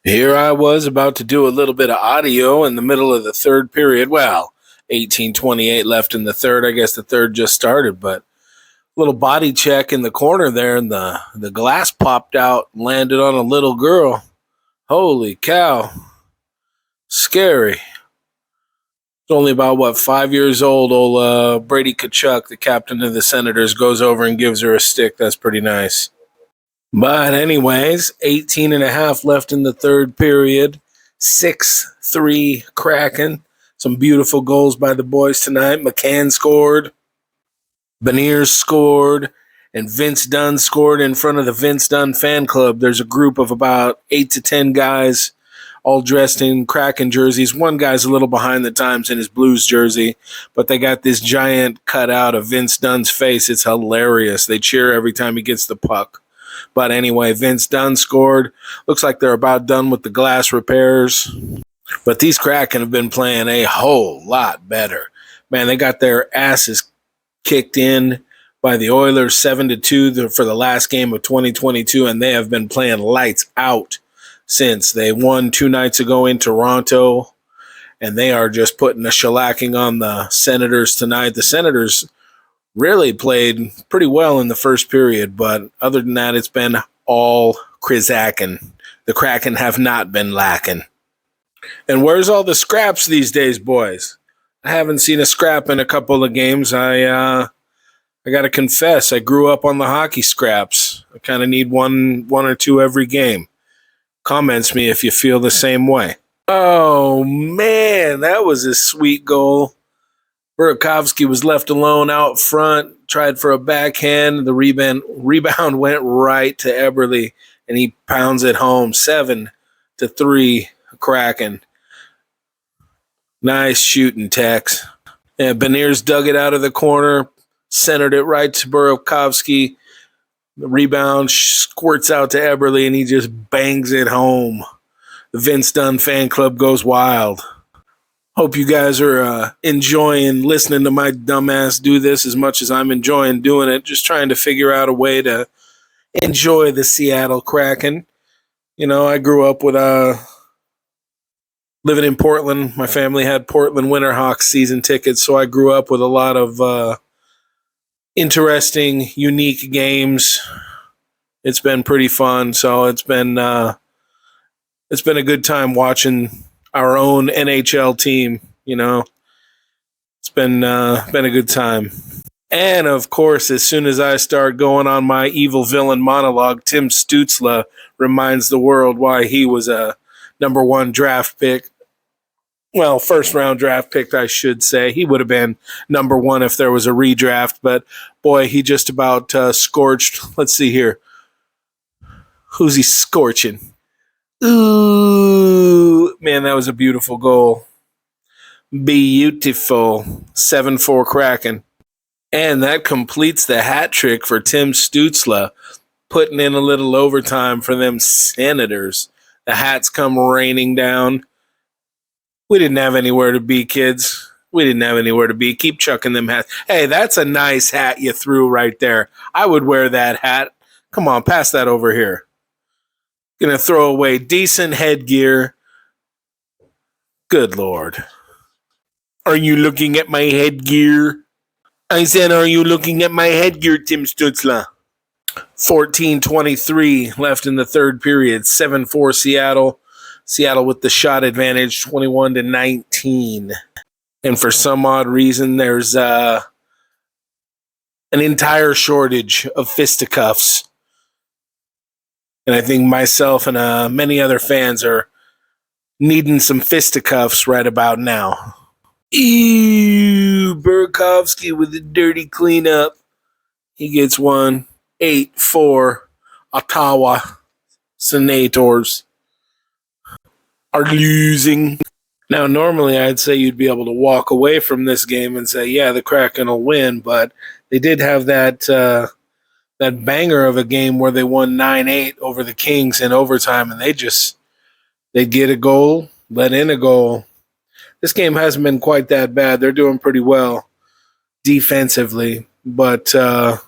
Here I was about to do a little bit of audio in the middle of the third period. Well, 18:28 left in the third. I guess the third just started, but a little body check in the corner there, and the glass popped out and landed on a little girl. Holy cow. Scary. It's only about, 5 years old. Old Brady Kachuk, the captain of the Senators, goes over and gives her a stick. That's pretty nice. But anyways, 18 and a half left in the third period. 6-3 Kraken. Some beautiful goals by the boys tonight. McCann scored. Beniers scored. And Vince Dunn scored in front of the Vince Dunn fan club. There's a group of about 8 to 10 guys all dressed in Kraken jerseys. One guy's a little behind the times in his Blues jersey, but they got this giant cutout of Vince Dunn's face. It's hilarious. They cheer every time he gets the puck. But anyway, Vince Dunn scored. Looks like they're about done with the glass repairs. But these Kraken have been playing a whole lot better. Man, they got their asses kicked in by the Oilers 7-2 for the last game of 2022, and they have been playing lights out since. They won 2 nights ago in Toronto, and they are just putting a shellacking on the Senators tonight. The Senators really played pretty well in the first period, but other than that, it's been all Krizakin. The Kraken have not been lacking. And where's all the scraps these days, boys? I haven't seen a scrap in a couple of games. I got to confess, I grew up on the hockey scraps. I kind of need one or two every game. Comments me if you feel the same way. Oh, man, that was a sweet goal. Burakovsky was left alone out front, tried for a backhand. The rebound went right to Eberle, and he pounds it home. 7-3, Kraken. Nice shooting, Tex. And Beniers dug it out of the corner, centered it right to Burakovsky. The rebound squirts out to Eberle, and he just bangs it home. The Vince Dunn fan club goes wild. Hope you guys are enjoying listening to my dumbass do this as much as I'm enjoying doing it. Just trying to figure out a way to enjoy the Seattle Kraken. You know, I grew up with living in Portland. My family had Portland Winterhawks season tickets, so I grew up with a lot of interesting, unique games. It's been pretty fun, so it's been a good time watching our own NHL team. You know, it's been a good time. And of course, as soon as I start going on my evil villain monologue, Tim Stützle reminds the world why he was a number 1 draft pick. Well, first round draft pick, I should say. He would have been number 1 if there was a redraft, but boy, he just about scorched. Let's see here. Who's he scorching? Ooh, man, that was a beautiful goal. Beautiful. 7-4 Kraken. And that completes the hat trick for Tim Stützle, putting in a little overtime for them Senators. The hats come raining down. We didn't have anywhere to be, kids. We didn't have anywhere to be. Keep chucking them hats. Hey, that's a nice hat you threw right there. I would wear that hat. Come on, pass that over here. Gonna throw away decent headgear. Good Lord. Are you looking at my headgear? I said, are you looking at my headgear, Tim Stützle? 14:23 left in the third period. 7-4 Seattle. Seattle with the shot advantage, 21-19. And for some odd reason, there's an entire shortage of fisticuffs. And I think myself and many other fans are needing some fisticuffs right about now. Ew, Burakovsky with a dirty cleanup. He gets one. 8-4 Ottawa Senators are losing. Now, normally I'd say you'd be able to walk away from this game and say, yeah, the Kraken will win, but they did have that banger of a game where they won 9-8 over the Kings in overtime, and they get a goal, let in a goal. This game hasn't been quite that bad. They're doing pretty well defensively, but the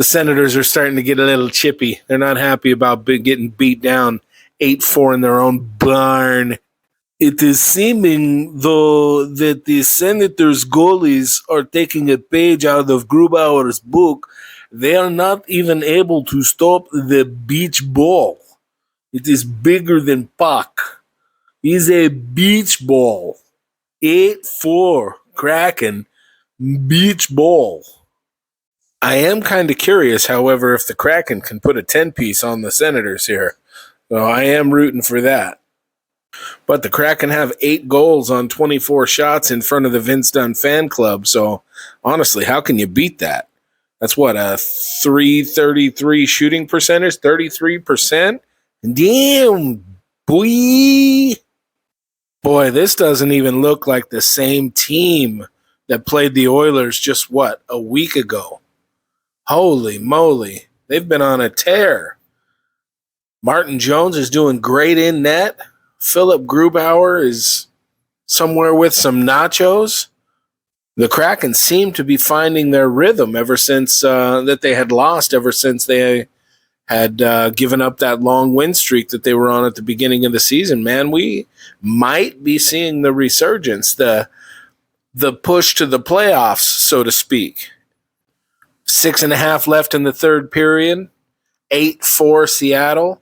Senators are starting to get a little chippy. They're not happy about getting beat down 8-4 in their own barn. It is seeming, though, that the Senators' goalies are taking a page out of Grubauer's book. They are not even able to stop the beach ball. It is bigger than puck. It's a beach ball. 8-4 Kraken beach ball. I am kind of curious, however, if the Kraken can put a 10-piece on the Senators here. So I am rooting for that. But the Kraken have 8 goals on 24 shots in front of the Vince Dunn fan club. So honestly, how can you beat that? That's what, a .333 shooting percentage, 33%? Damn, boy. Boy, this doesn't even look like the same team that played the Oilers just, a week ago. Holy moly. They've been on a tear. Martin Jones is doing great in net. Philip Grubauer is somewhere with some nachos. The Kraken seem to be finding their rhythm ever since that they had lost, ever since they had given up that long win streak that they were on at the beginning of the season. Man, we might be seeing the resurgence, the push to the playoffs, so to speak. 6.5 left in the third period. 8-4 Seattle.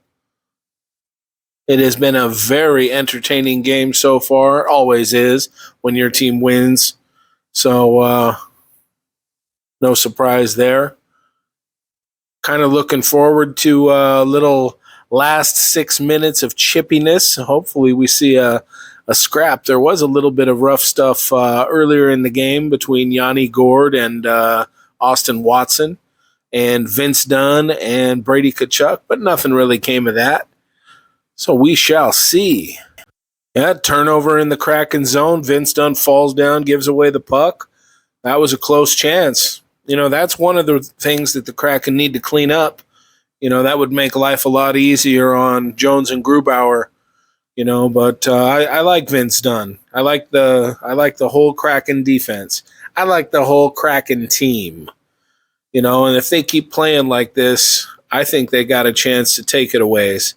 It has been a very entertaining game so far. Always is when your team wins. So, no surprise there. Kind of looking forward to a little last 6 minutes of chippiness. Hopefully we see a scrap. There was a little bit of rough stuff earlier in the game between Yanni Gourde and Austin Watson and Vince Dunn and Brady Tkachuk, but nothing really came of that. So we shall see. Yeah, turnover in the Kraken zone. Vince Dunn falls down, gives away the puck. That was a close chance. That's one of the things that the Kraken need to clean up. That would make life a lot easier on Jones and Grubauer. But I like Vince Dunn. I like the whole Kraken defense. I like the whole Kraken team. And if they keep playing like this, I think they got a chance to take it a ways.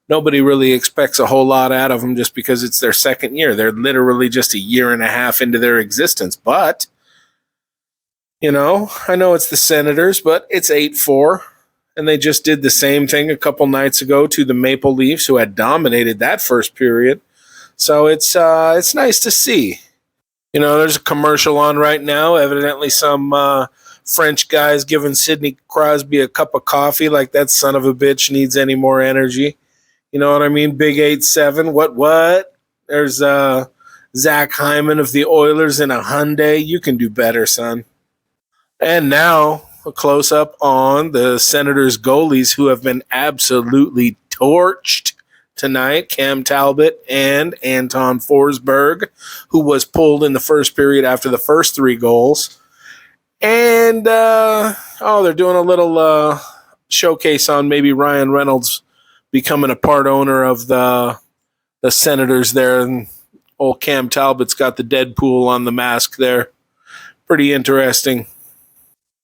Nobody really expects a whole lot out of them just because it's their second year. They're literally just a year and a half into their existence. But, I know it's the Senators, but it's 8-4. And they just did the same thing a couple nights ago to the Maple Leafs, who had dominated that first period. So it's nice to see. There's a commercial on right now. Evidently some French guys giving Sidney Crosby a cup of coffee like that son of a bitch needs any more energy. You know what I mean? Big 8-7. What? There's Zach Hyman of the Oilers in a Hyundai. You can do better, son. And now a close-up on the Senators' goalies who have been absolutely torched tonight. Cam Talbot and Anton Forsberg, who was pulled in the first period after the first 3 goals. And, they're doing a little showcase on maybe Ryan Reynolds becoming a part owner of the Senators there. And old Cam Talbot's got the Deadpool on the mask there. Pretty interesting.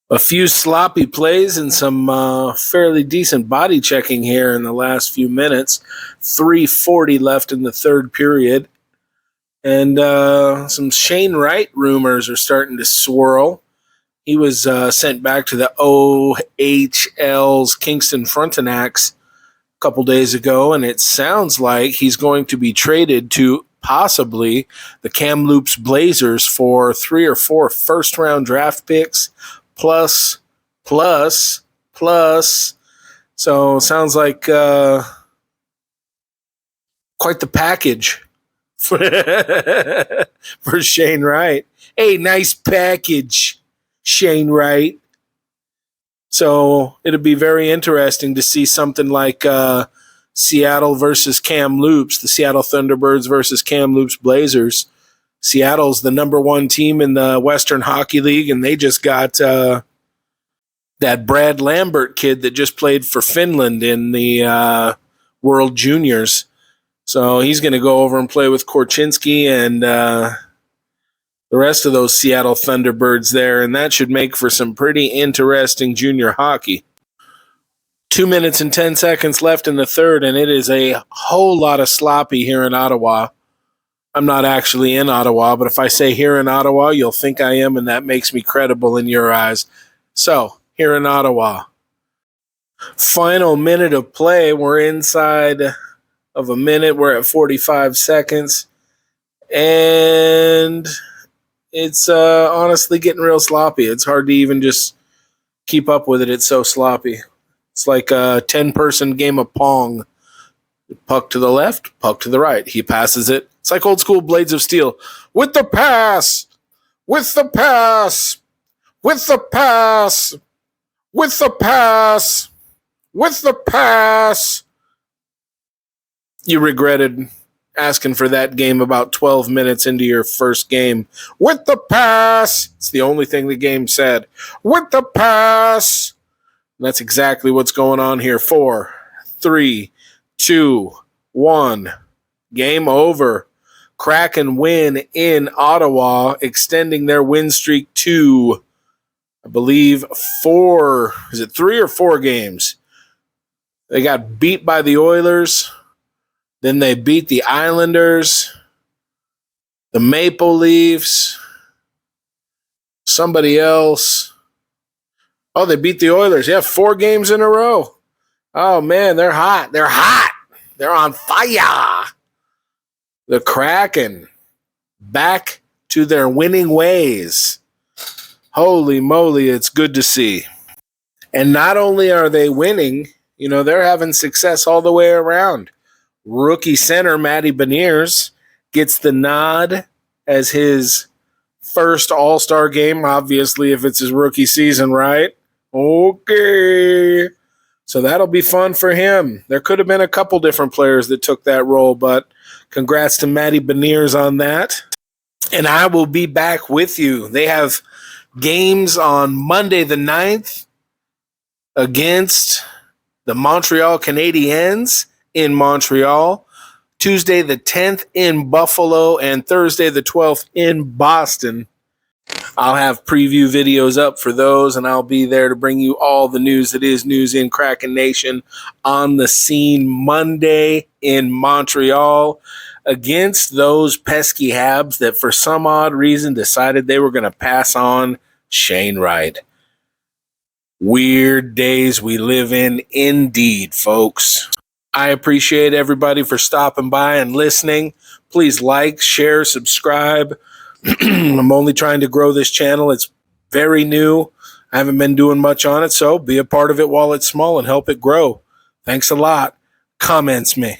A few sloppy plays and some fairly decent body checking here in the last few minutes. 3:40 left in the third period. And some Shane Wright rumors are starting to swirl. He was sent back to the OHL's Kingston Frontenacs a couple days ago, and it sounds like he's going to be traded to possibly the Kamloops Blazers for 3 or 4 first-round draft picks, plus. So sounds like quite the package for Shane Wright. Hey, nice package, Shane Wright. So it'll be very interesting to see something like Seattle versus Kamloops, the Seattle Thunderbirds versus Kamloops Blazers. Seattle's the number 1 team in the Western Hockey League, and they just got that Brad Lambert kid that just played for Finland in the World Juniors. So he's going to go over and play with Korchinski and the rest of those Seattle Thunderbirds there, and that should make for some pretty interesting junior hockey. 2 minutes and 10 seconds left in the third, and it is a whole lot of sloppy here in Ottawa. I'm not actually in Ottawa, but if I say here in Ottawa, you'll think I am, and that makes me credible in your eyes. So, here in Ottawa. Final minute of play. We're inside of a minute. We're at 45 seconds. And it's honestly getting real sloppy. It's hard to even just keep up with it. It's so sloppy. It's like a 10-person game of Pong. Puck to the left, puck to the right. He passes it. It's like old school Blades of Steel. With the pass! With the pass! With the pass! With the pass! With the pass! You regretted asking for that game about 12 minutes into your first game. With the pass! It's the only thing the game said. With the pass! And that's exactly what's going on here. 4, 3, 2, 1. Game over. Kraken win in Ottawa, extending their win streak to, I believe, 4. Is it 3 or 4 games? They got beat by the Oilers. Then they beat the Islanders, the Maple Leafs, somebody else. Oh, they beat the Oilers. Yeah, 4 games in a row. Oh, man, they're hot. They're hot. They're on fire. The Kraken back to their winning ways. Holy moly, it's good to see. And not only are they winning, they're having success all the way around. Rookie center Matty Beniers gets the nod as his first All-Star game, obviously, if it's his rookie season, right? Okay. So that'll be fun for him. There could have been a couple different players that took that role, but congrats to Matty Beniers on that. And I will be back with you. They have games on Monday the 9th against the Montreal Canadiens in Montreal, Tuesday the 10th in Buffalo, and Thursday the 12th in Boston. I'll have preview videos up for those, and I'll be there to bring you all the news that is news in Kraken Nation on the scene Monday in Montreal against those pesky Habs that for some odd reason decided they were going to pass on Shane Wright. Weird days we live in indeed, folks. I appreciate everybody for stopping by and listening. Please like, share, subscribe. I'm only trying to grow this channel. It's very new. I haven't been doing much on it, so be a part of it while it's small and help it grow. Thanks a lot. Comments me.